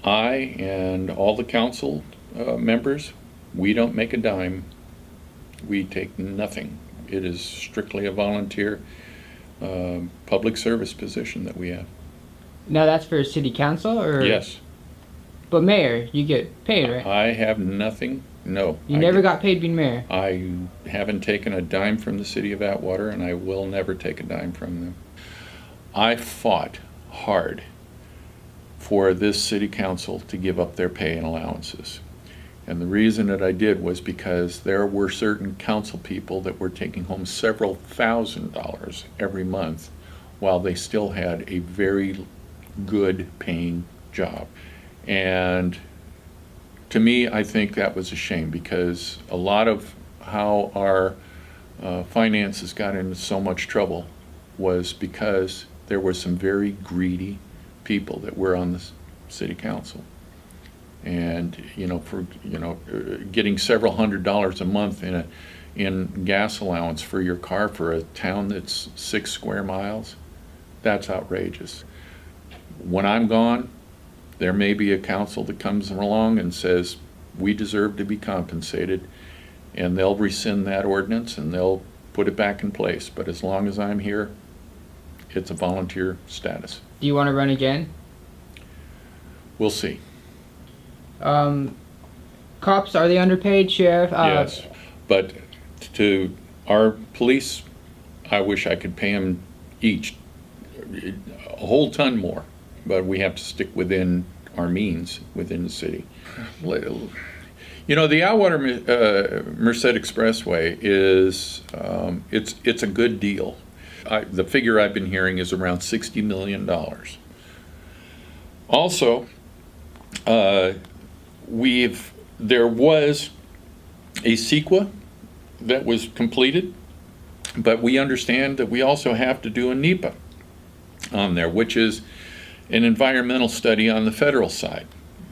I and all the council members, we don't make a dime. We take nothing. It is strictly a volunteer public service position that we have. Now that's for city council, or? Yes. But mayor, you get paid, right? I have nothing. No. You never got paid being mayor? I haven't taken a dime from the city of Atwater, and I will never take a dime from them. I fought hard for this city council to give up their pay and allowances. And the reason that I did was because there were certain council people that were taking home several $1,000s every month while they still had a very good paying job. And to me, I think that was a shame, because a lot of how our finances got into so much trouble was because there were some very greedy people that were on the city council. And getting several $100s a month in gas allowance for your car for a town that's 6 square miles, that's outrageous. When I'm gone, there may be a council that comes along and says we deserve to be compensated, and they'll rescind that ordinance and they'll put it back in place. But as long as I'm here, it's a volunteer status. Do you want to run again? We'll see. Cops, are they underpaid, Sheriff? Yes, but to our police, I wish I could pay them each a whole ton more, but we have to stick within our means within the city. You know, the Atwater Merced Expressway is it's a good deal. The figure I've been hearing is around $60 million. Also, there was a CEQA that was completed, but we understand that we also have to do a NEPA on there, which is an environmental study on the federal side.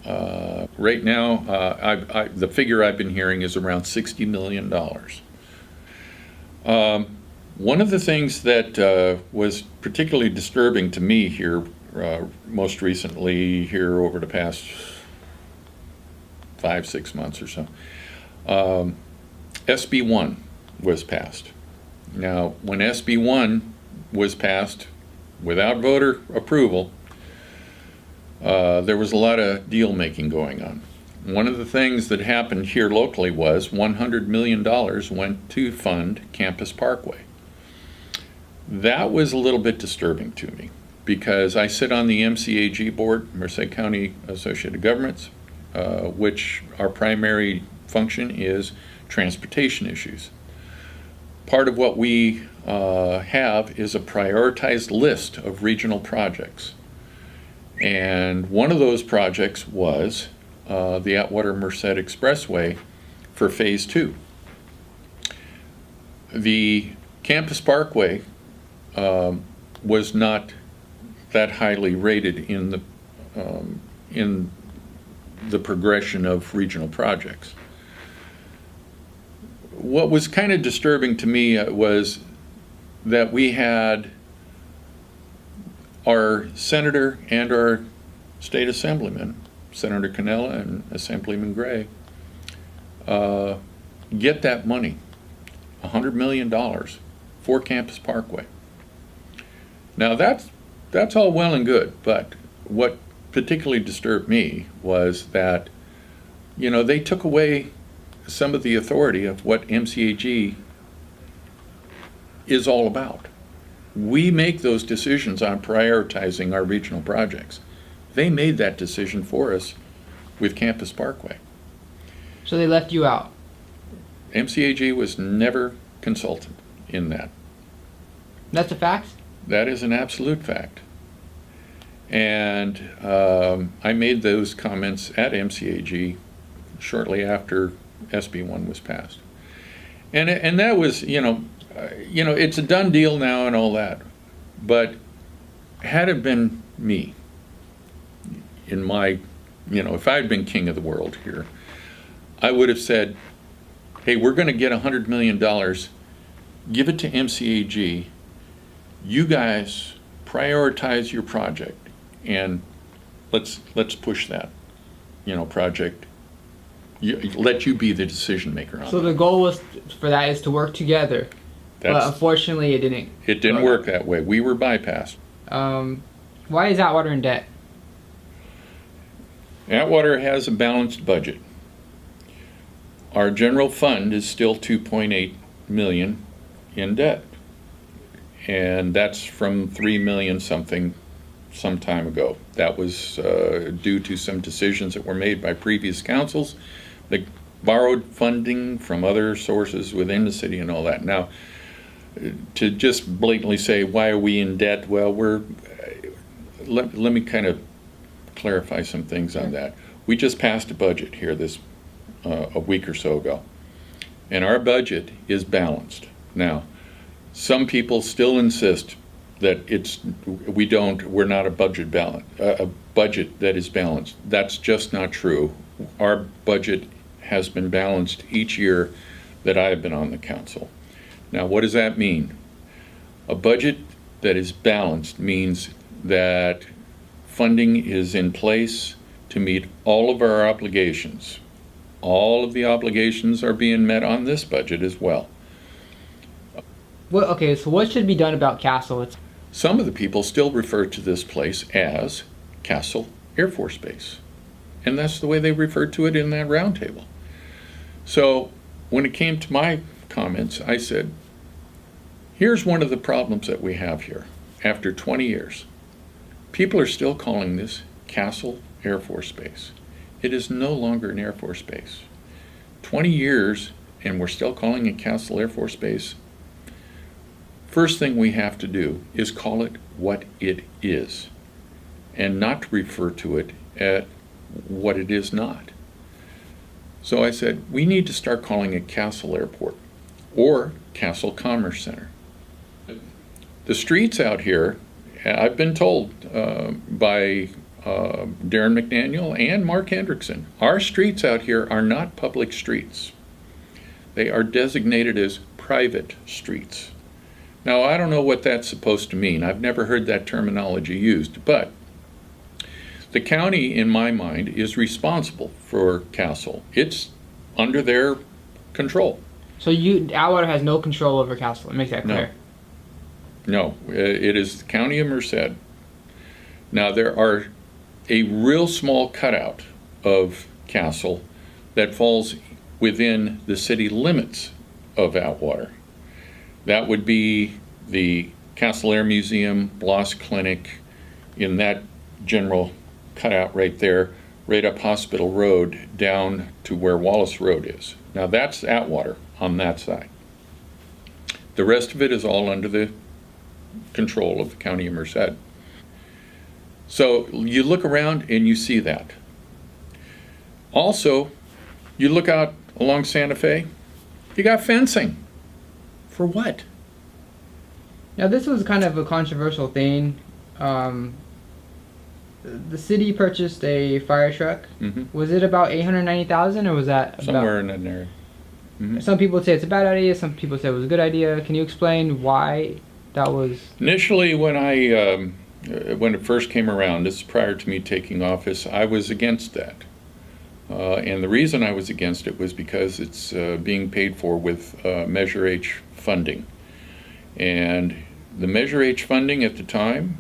Right now, the figure I've been hearing is around $60 million. One of the things that was particularly disturbing to me here, most recently here over the past 5-6 months or so, SB 1 was passed. Now, when SB 1 was passed without voter approval, there was a lot of deal making going on. One of the things that happened here locally was $100 million went to fund Campus Parkway. That was a little bit disturbing to me, because I sit on the MCAG board, Merced County Associated Governments, which our primary function is transportation issues. Part of what we have is a prioritized list of regional projects. And one of those projects was the Atwater Merced Expressway for Phase 2. The Campus Parkway was not that highly rated in the progression of regional projects. What was kind of disturbing to me was that we had our senator and our state assemblyman, Senator Cannella and Assemblyman Gray, get that money, $100 million for Campus Parkway. Now that's all well and good, but what particularly disturbed me was that, you know, they took away some of the authority of what MCAG is all about. We make those decisions on prioritizing our regional projects. They made that decision for us with Campus Parkway. So they left you out? MCAG was never consulted in that. That's a fact? That is an absolute fact. And I made those comments at MCAG shortly after SB 1 was passed. And that was, it's a done deal now and all that. But had it been me, in my, if I had been king of the world here, I would have said, hey, we're going to get $100 million, give it to MCAG, you guys prioritize your project, and let's push that. project, let you be the decision maker on So it. the goal was for that is to work together, but That's, unfortunately it didn't. it didn't work that way. We were bypassed. Why is Atwater in debt? Atwater has a balanced budget. Our general fund is still 2.8 million in debt. And that's from 3 million something some time ago. That was due to some decisions that were made by previous councils that borrowed funding from other sources within the city and all that. Now, to just blatantly say, why are we in debt? Well, let me kind of clarify some things on that. We just passed a budget here a week or so ago, and our budget is balanced. Now, some people still insist that we're not a budget that is balanced. That's just not true. Our budget has been balanced each year that I have been on the council. Now, what does that mean? A budget that is balanced means that funding is in place to meet all of our obligations. All of the obligations are being met on this budget as well. Well, okay, so what should be done about Castle? Some of the people still refer to this place as Castle Air Force Base. And that's the way they referred to it in that roundtable. So when it came to my comments, I said, here's one of the problems that we have here after 20 years. People are still calling this Castle Air Force Base. It is no longer an Air Force Base. 20 years and we're still calling it Castle Air Force Base. First thing we have to do is call it what it is and not refer to it at what it is not. So I said, we need to start calling it Castle Airport or Castle Commerce Center. The streets out here, I've been told by Darren McDaniel and Mark Hendrickson, our streets out here are not public streets. They are designated as private streets. Now, I don't know what that's supposed to mean. I've never heard that terminology used, but the county, in my mind, is responsible for Castle. It's under their control. So Atwater has no control over Castle. It makes that clear. No, it is the county of Merced. Now, there are a real small cutout of Castle that falls within the city limits of Atwater. That would be the Castle Air Museum, Bloss Clinic, in that general cutout right there, right up Hospital Road down to where Wallace Road is. Now that's Atwater on that side. The rest of it is all under the control of the County of Merced. So you look around and you see that. Also, you look out along Santa Fe, you got fencing. For what? Now this was kind of a controversial thing. The city purchased a fire truck. Mm-hmm. Was it about $890,000 or was that Somewhere in that area. Mm-hmm. Some people say it's a bad idea. Some people say it was a good idea. Can you explain why that was? Initially, when it first came around, this is prior to me taking office, I was against that. And the reason I was against it was because it's being paid for with Measure H funding. And the Measure H funding at the time,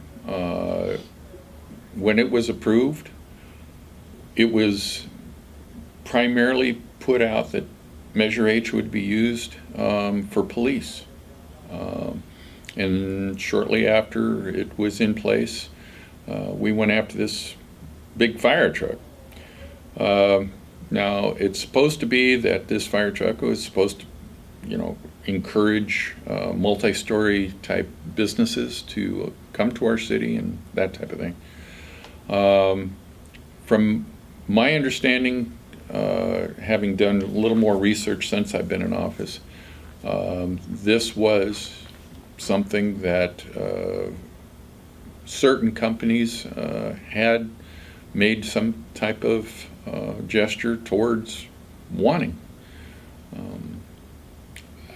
when it was approved, it was primarily put out that Measure H would be used for police. And shortly after it was in place, we went after this big fire truck. Now, it's supposed to be that this fire truck was supposed to, encourage multi-story type businesses to come to our city and that type of thing. From my understanding, having done a little more research since I've been in office, this was something that certain companies had made some type of gesture towards wanting.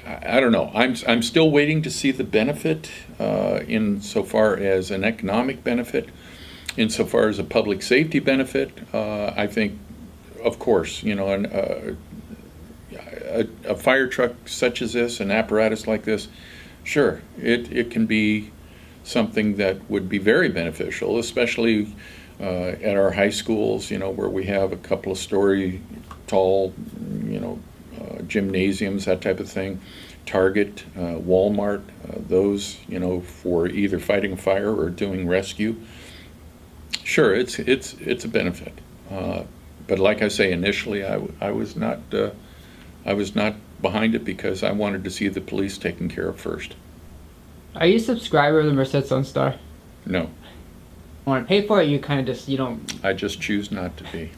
I don't know. I'm still waiting to see the benefit insofar as an economic benefit, insofar as a public safety benefit. I think of course, you know, a fire truck such as this, an apparatus like this, sure, it can be something that would be very beneficial, especially at our high schools, you know, where we have a couple of story tall, you know, gymnasiums, that type of thing. Target, Walmart, those, you know, for either fighting a fire or doing rescue. Sure, it's a benefit. But like I say, initially I was not behind it because I wanted to see the police taken care of first. Are you a subscriber of the Merced Sun Star? No, Want to pay for it? You kind of just, you don't. I just choose not to be.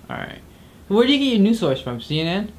All right. Where do you get your news source from? CNN?